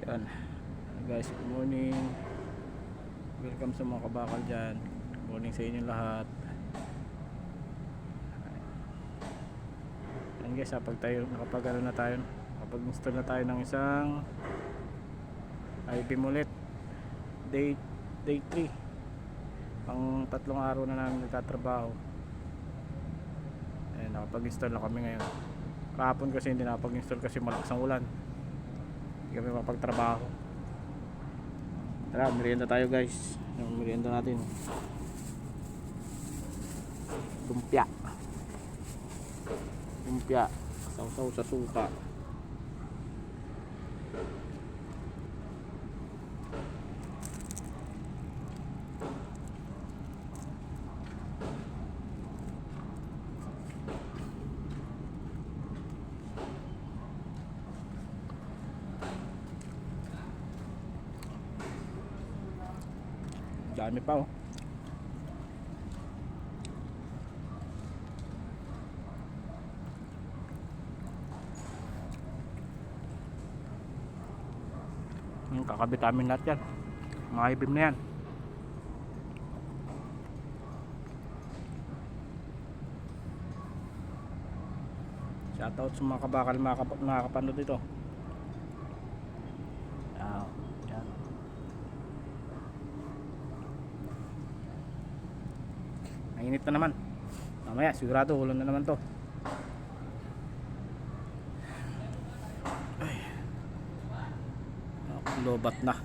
Yan guys, good morning. Welcome sa mga kabakal dyan. Good morning sa inyo lahat. Yan guys, nakapag install na tayo ng isang I-beam ulit. Day 3. Pang 3 araw na namin nagtatrabaho. Ayan, nakapag-install na kami ngayon. Kahapon kasi hindi nakapag-install kasi malakas ang ulan. Hindi kami mapagtrabaho. Tara, merienda tayo guys. Yung merienda natin, lumpia. Sausaw sa suka. Dami pa oh. Yung kakabit namin lahat yan. Mga I-beam na yan. Shoutout sa mga kabakal nakakapanood dito. Yan. Mainit na naman. Mamaya sigurado ulan na naman to. Ay. Lobat na.